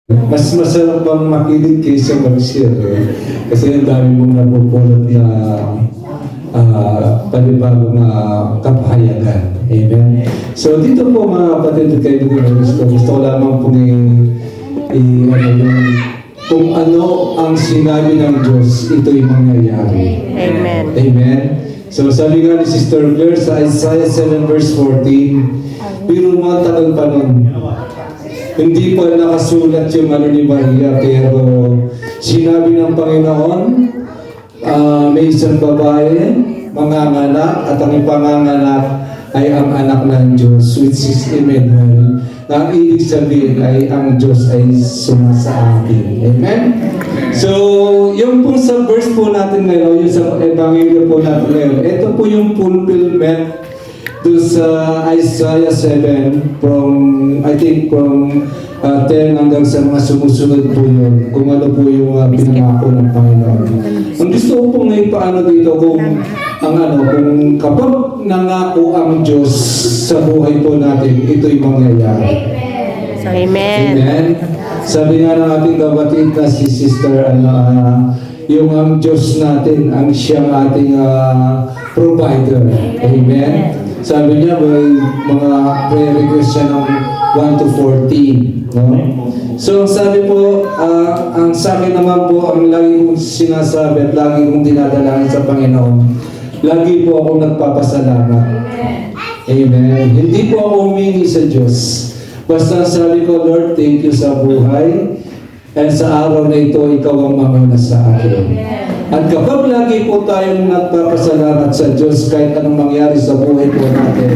Mas masarap bang makinig kaysa mag-share kasi ang dami mong napupulot na panibagong kapahayagan. Amen. So dito po mga kapatid at kaibigan ng gusto ko lamang pong kung ano ang sinabi ng Diyos, ito'y mangyayari. Amen. Amen. So sabi nga ni Sister Claire sa Isaiah 7 verse 14, pero mga tagal pa nun, hindi pa nakasulat yung ano ni Maria, pero sinabi ng Panginoon, may isang babae, manganganak, at ang ipanganganak ay ang anak ng Diyos, which is Emmanuel. Na ang ibig sabihin ay ang Diyos ay sumasa akin. Amen? So, yung po sa verse po natin ngayon, yung sa Ebanghelyo po natin ngayon, ito po yung fulfillment doon sa Isaiah 7 from, I think from 10 hanggang sa mga sumusunod po yun, kung ano po yung pinangako ng Panginoon. Ang gusto ko po ngayon paano dito kung kung kapag nangako ang Diyos sa buhay po natin, ito'y mangyayari. So, amen. Amen. Sabi nga ng ating kapatid na si Sister, yung ang Diyos natin, ang siyang ating provider. Amen. Sabi niya, may mga prayer request siya ng 1 to 14. No? So, sabi po, ang sa akin naman po, ang lagi kong sinasabi at lagi kong dinadalangin sa Panginoon, lagi po akong nagpapasalamat. Amen. Hindi po ako humingi sa Diyos. Basta sabi ko, Lord, thank you sa buhay. And sa araw na ito, ikaw ang mamuna sa akin. At kapag lagi po tayong nagpapasalamat sa Diyos, kahit anong mangyari sa buhay po natin,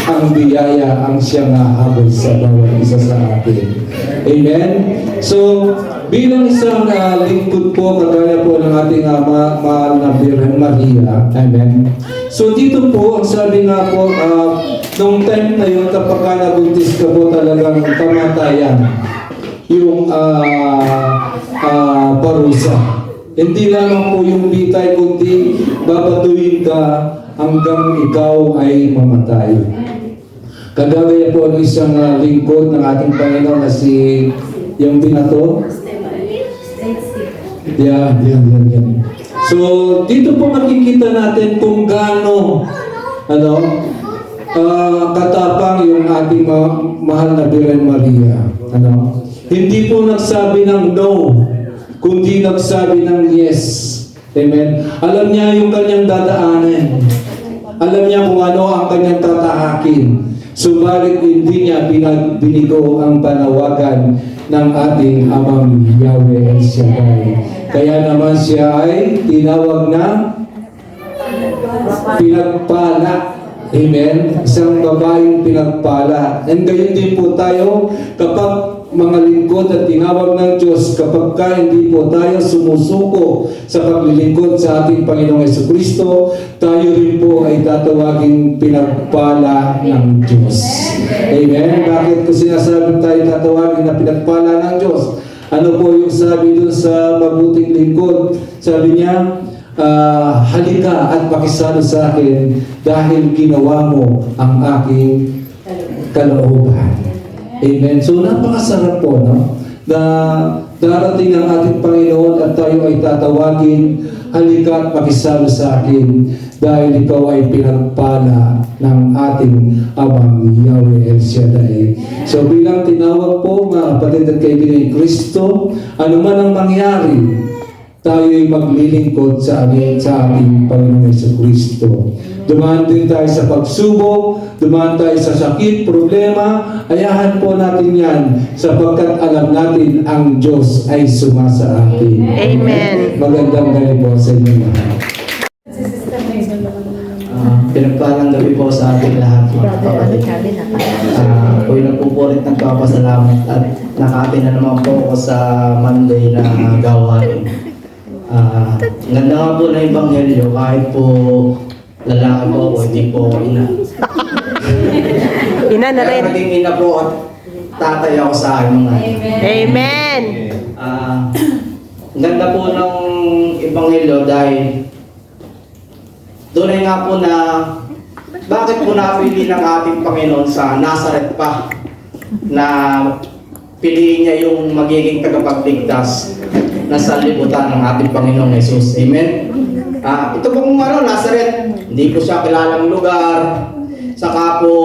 ang biyaya ang siyang hahabol sa bawat isa sa atin. Amen? So, bilang isang lingkod po, kagaya po ng ating mahal na Birhen Maria. Amen? So, dito po, ang sabi nga po, nung time na yun, kapag nabuntis ka po talagang kamatayan, yung parusa. Hindi lamang po yung bitay, kundi babatuin ka hanggang ikaw ay mamatay. Kagaya po ng isang lingkod ng ating Panginoon na si yung binato. Yan. So, dito po makikita natin kung gaano katapang yung ating mahal na Birhen Maria. Hindi po nagsabi ng no, kundi nagsabi ng yes. Amen. Alam niya yung kanyang dadaanan. Alam niya kung ano ang kanyang tatahakin. Subalit hindi niya binigo ang panawagan ng ating Amang Yahweh El Shaddai. Kaya naman siya ay tinawag na pinagpala. Amen. Isang babaeng pinagpala. And gayon din po tayo kapag mga lingkod at tinawag ng Diyos, kapag hindi po tayo sumusuko sa paglilingkod sa ating Panginoong Jesucristo, tayo rin po ay tatawagin pinagpala ng Diyos. Amen? Bakit ko sinasabing tayo tatawagin na pinagpala ng Diyos? Ano po yung sabi doon sa mabuting lingkod? Sabi niya, halika at pakisalo sa akin dahil ginawa mo ang aking kalooban. Amen. So napakasarap po, no? Na darating ang ating Panginoon at tayo ay tatawagin, halika at pakisalo sa akin dahil ikaw ay pinagpala ng ating Amang Yahweh El Shaddai. So bilang tinawag po mga kapatid at kaibigan ni Kristo, ano man ang mangyari, tayo ay maglilingkod sa ating Panginoon Jesucristo. Dumaan din tayo sa pagsubok, dumaan tayo sa sakit, problema, ayahan po natin yan sapagkat alam natin ang Diyos ay sumasa atin. Amen. Magandang gabi po sa inyo lahat. Pinagpalang gabi po sa ating lahat. Ako'y nagpupulit ng papasalamat at nakati na naman po ako sa Monday na gawain. Ganda nga po na Ebanghelyo, kahit po lalaki po ako, hindi po ako ina. Ina na rin. Kaya naging ina po at tatay ako sa aking mga. Amen. Ganda po ng Ebanghelyo dahil tunay nga po na bakit po napili ng ating Panginoon sa Nazareth pa na piliin niya yung magiging tagapagligtas na sanlibutan ng ating Panginoong Yesus. Amen? Ito pong Nazareth, hindi ko siya kilalang lugar, saka po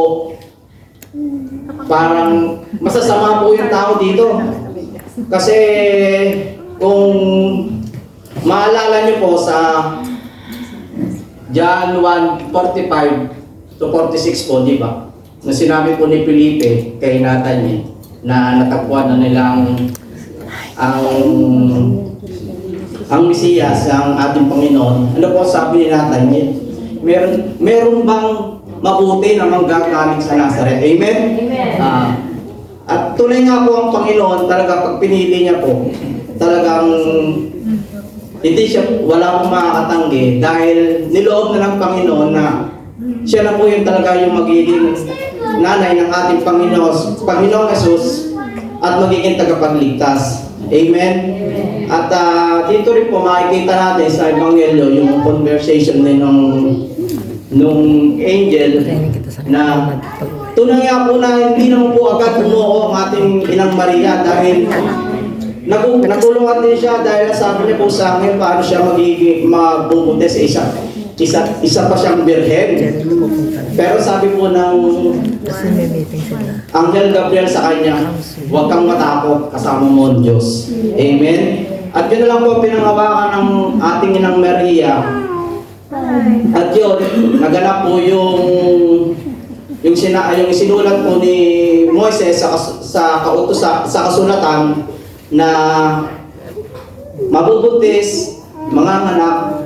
parang masasama po yung tao dito. Kasi kung maalala niyo po sa John 1:45 to 46 po, di ba? Na sinabi po ni Felipe kay Nathanael na natagpuan na nilang ang Mesiyas, ang ating Panginoon. Ano po sabi ni Nathanael? Meron bang mabuti na manggagaling sa Nazareth? Amen? At tunay nga po ang Panginoon, talaga pag pinili niya po, talagang hindi siya, wala pong makakatanggi dahil niloob na ng Panginoon na siya na po yung talaga yung magiging nanay ng ating Panginoong Jesus at magiging tagapagligtas. Amen? At dito rin po makikita natin sa Ebanghelyo yung conversation din nung angel na tunay nga po na hindi naman po agad umuo ang ating Inang Maria dahil nagulungan din siya dahil sabi niya po sa akin paano siya magbubuntis sa isa pa siyang birhen. Pero sabi po ng Anghel Gabriel sa kanya, huwag kang matakot, kasama mo ang Diyos. Amen? At yun na lang po pinangawakan ng ating Inang Maria. At yun, naganap po yung sinulat po ni Moises sa kasulatan na mabubuntis, manganganak,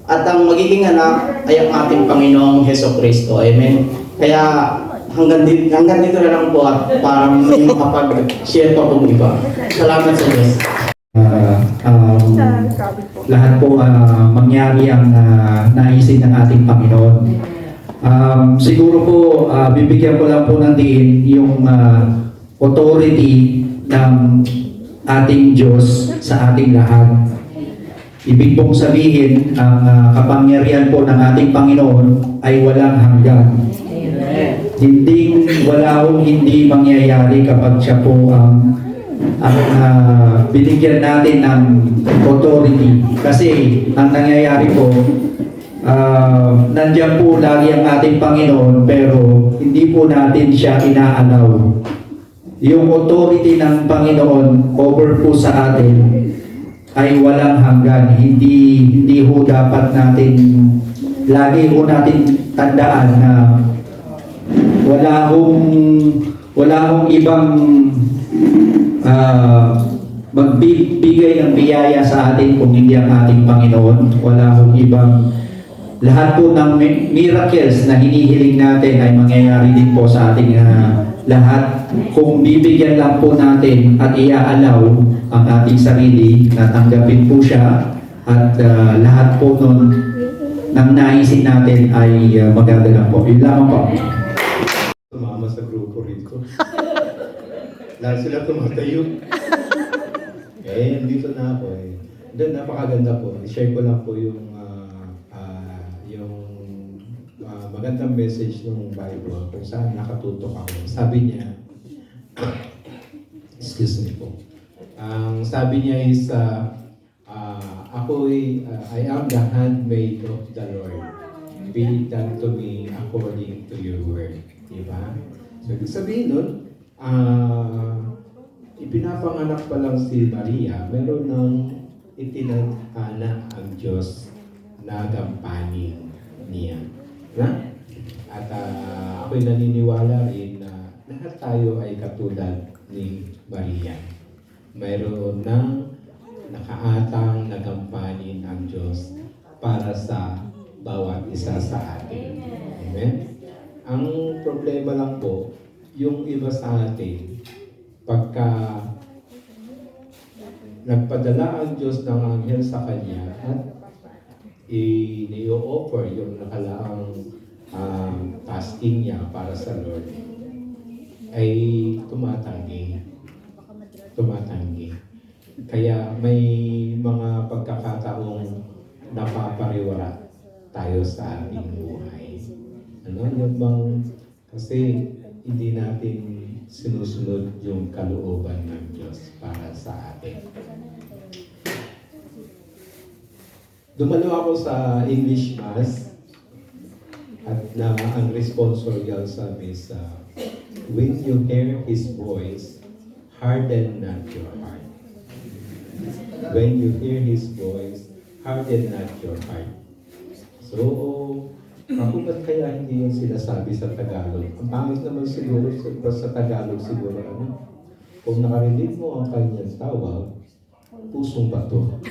at ang magiging anak ay ang ating Panginoong Hesukristo. Amen? Kaya hanggang dito na lang po at parang may makapag-share pa pong iba. Salamat sa Diyos. Lahat po mangyari ang naisin ng ating Panginoon. Siguro po, bibigyan ko lang po ng diin yung authority ng ating Diyos sa ating lahat. Ibig pong sabihin, ang kapangyarihan po ng ating Panginoon ay walang hanggan. Hindi mangyayari kapag siya po ang binigyan natin ng authority. Kasi ang nangyayari po, nandiyan po lagi ang ating Panginoon pero hindi po natin siya inaalaw. Yung authority ng Panginoon over po sa atin ay walang hanggan. Hindi ho dapat natin, lagi ho natin tandaan na wala hong ibang magbibigay ng biyaya sa atin kung hindi ang ating Panginoon. Wala hong ibang, lahat po ng miracles na hinihiling natin ay mangyayari din po sa ating lahat kung bibigyan lang po natin at iaalaw ang ating sarili na tanggapin po siya at lahat po nun ng naisin natin ay magagalang po. Yun lamang po. Tumama sa grupo rito. Lahat sila tumatayo. Nandito na ako eh. Then, napakaganda po. I-share ko lang po yung magandang message ng Bible kung saan nakatutok ako. Sabi niya, excuse me po. Ang sabi niya is, I am the handmaid of the Lord. Be it done to me according to your word. Diba? So, ibig sabihin nun, ipinapanganak pa lang si Maria, meron ng itinadhana ang Diyos na gampanin niya. Na? At ako'y naniniwala rin na lahat tayo ay katulad ni Maria. Mayroon ng nakaatang na gampanin ang Diyos para sa bawat isa sa atin. Amen? Ang problema lang po, yung iba sa atin, pagka nagpadala ang Diyos ng anghel sa kanya at i-offer yung nakalaang fasting niya para sa Lord, ay tumatanggi. Kaya may mga pagkakataong napapariwara tayo sa ating buhay. Ano yung bang, kasi hindi natin sinusunod yung kalooban ng Diyos para sa atin. Dumalo ako sa English Mass at na ang responsorial sabi sa when you hear His voice, harden not your heart. When you hear His voice, harden not your heart. So, ako ba't kaya hindi yung sinasabi sa Tagalog? Ang pangit naman siguro sa Tagalog siguro kung nakarinig mo ang kanyang tawag, pusong bato.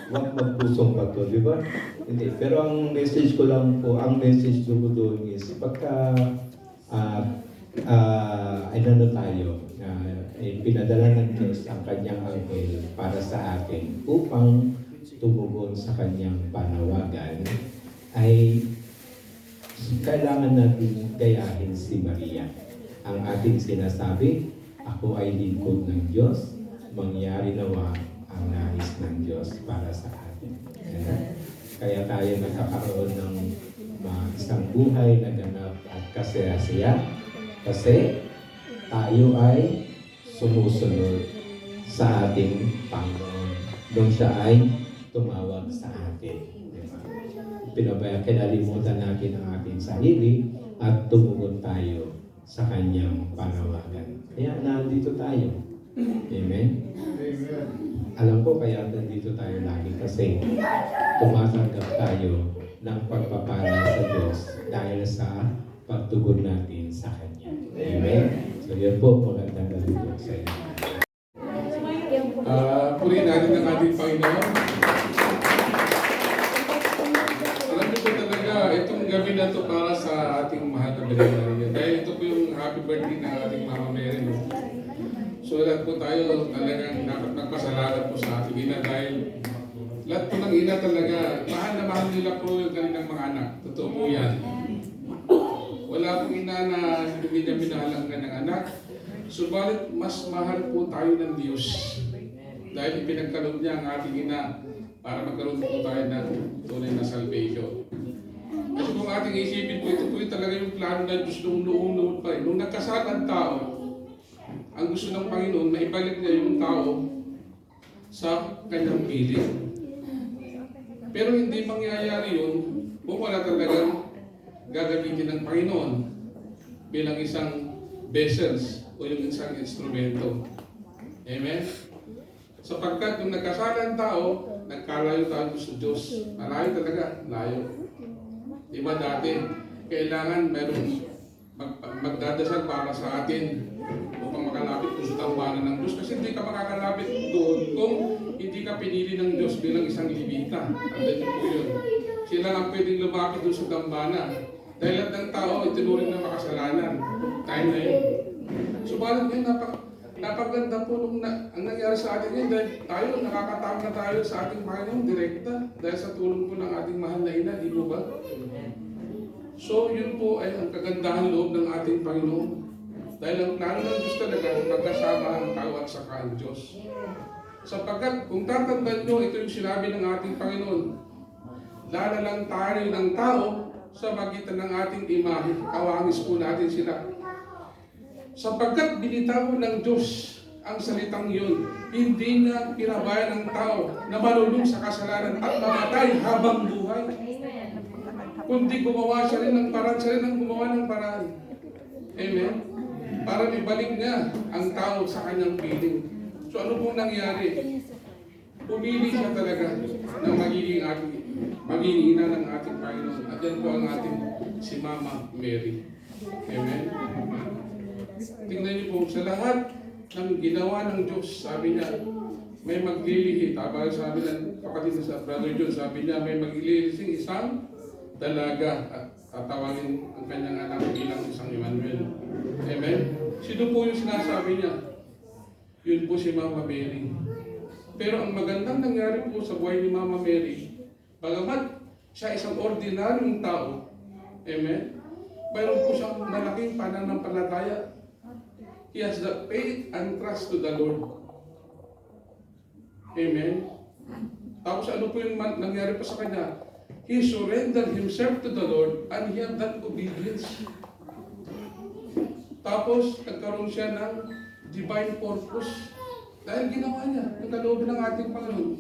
Huwag magpusong bato, di ba? Hindi. Pero ang message ko lang po, ang message ko doon is pagka tayo, pinadala ng Diyos ang kanyang anghel para sa atin upang tumugon sa kanyang panawagan, ay kailangan natin gayahin si Maria. Ang ating sinasabi, ako ay lingkod ng Diyos, mangyari nawa ang nais ng Diyos para sa atin. Kaya tayo nagkakaroon ng isang buhay na ganap at kasaya-saya kasi tayo ay sumusunod sa ating Panginoon nung siya ay tumawag sa atin. Kinalimutan natin ang ating sarili at tumugon tayo sa kanyang panawagan. Kaya nandito tayo. Amen? Alam ko kaya nandito tayo lagi kasi tumatanggap tayo ng pagpapala sa Diyos dahil sa pagtugon natin sa Kanya. Amen? So yun po, magandang gabi po sa inyo. Purihin natin ang ating Panginoon. Alam niyo po talaga, itong gabi na to para sa ating mahal na Birhen Maria. Dahil ito po yung happy birthday ng ating Mama Mary. No? So lahat po tayo talagang dapat magpasalamat po sa ating ina dahil lahat po ng ina talaga, mahal na mahal nila po yung kanilang mga anak. Totoo po yan. Wala pong ina na hindi niya minahal ang kanyang anak. Subalit mas mahal po tayo ng Diyos. Dahil ipinagkaloob niya ang ating ina para magkaroon po tayo ng tunay na salvation. Kasi kung ating isipin po, ito po yung talaga yung plano ng Diyos noong pa. Nung nagkasal ang tao, ang gusto ng Panginoon, maibalik niya yung tao sa kanyang piling. Pero hindi mangyayari yun kung wala talagang gagamitin ng Panginoon bilang isang vessels o yung isang instrumento. Amen? Sapagkat nung nagkasala ang tao, nagkalayo tayo sa Diyos. Malayo talaga, layo. Diba dati, kailangan merong magdadasal para sa atin upang makalapit sa tambalan ng Diyos. Kasi hindi ka makakalapit doon kung hindi ka pinili ng Diyos bilang isang Levita. Tandaan niyo po yun. Sila ang pwedeng lumapit doon sa dambana. Dahil lahat ng tao ay tinuring na makasalanan. Time na yun. Subalit yun, napaganda po nung ang nangyari sa atin yun dahil tayo, nakakatawag na tayo sa ating Panginoon direkta dahil sa tulong po ng ating mahal na ina, di po ba? So yun po ay ang kagandahan loob ng ating Panginoon. Dahil ang plano ng Diyos talaga, magkasama ang tao at saka ang Diyos. Sapagkat kung tatandaan nyo, ito yung sinabi ng ating Panginoon, lalalang tayo ng tao sa magitan ng ating imahe, kawangis po natin sila. Sapagkat binitaw ng Diyos ang salitang yun, hindi niya pinabayan ng tao na malulong sa kasalanan at mamatay habang buhay. Kundi gumawa siya rin ng paraan, siya rin ang gumawa ng paraan. Amen? Para ibalik niya ang tao sa kanyang piling. So ano pong nangyari? Pumili siya talaga na magiging ina ng ating Panginoon. At yan po ang ating si Mama Mary. Amen? Tingnan niyo po, sa lahat ng ginawa ng Diyos, sabi niya, may maglilihit. Sabi ng kapatid sa Brother John, sabi niya, may maglilihising isang dalaga at tatawagin ang kanyang anak bilang isang Emmanuel. Amen? Sino po yung sinasabi niya? Yun po si Mama Mary. Pero ang magandang nangyari po sa buhay ni Mama Mary, bagamat siya isang ordinaryong tao, amen? Mayroon po siyang malaking pananampalataya. He has the faith and trust to the Lord. Amen? Tapos ano po yung nangyari pa sa kanya? He surrendered himself to the Lord and he had that obedience. Tapos, nagkaroon siya ng divine purpose. Dahil ginawa niya, ang kalooban ng ating Panginoon.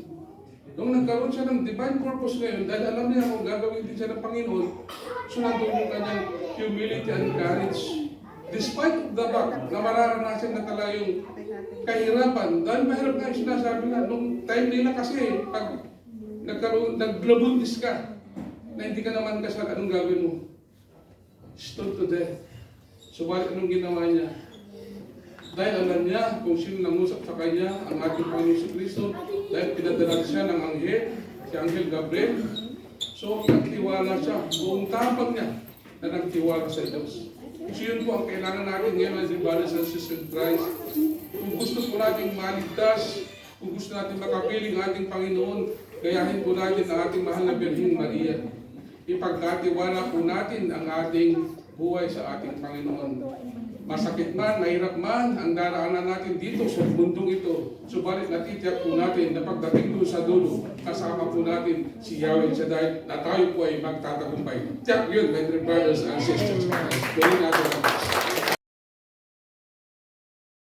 Nung nagkaroon siya ng divine purpose ngayon, dahil alam niya kung gagawin din siya ng Panginoon, so nandun yung kanyang humility and courage. Despite the fact na mararanasan na talaga yung kahirapan, dahil mahirap nga yung sinasabi nga, nung time nila kasi, pag naglabuntis ka, na hindi ka naman kasal, anong gagawin mo? Stoned to death. Subalit anong ginawa niya? Dahil alam niya kung sino nangusap sa kanya, ang ating Panginoon Kristo, dahil pinadala siya ng anghel, si Anghel Gabriel. So, nagtiwala siya, buong tapang niya na nagtiwala sa Diyos. Kasi yun po ang kailangan natin ngayon as brothers and sisters in Christ. Kung gusto po natin maligtas, kung gusto natin makapiling ating Panginoon, gayahin po natin ang ating mahal na Birheng Maria. Ipagkatiwala po natin ang ating buhay sa ating Panginoon. Masakit man, mahirap man, ang daraanan natin dito sa mundong ito. Subalit natitiyak po natin na pagdating doon sa dulo, kasama po natin si Yahweh Shaddai na tayo po ay magtatagumpay. Tiyak yun, my dear brothers and sisters. Gawin natin ang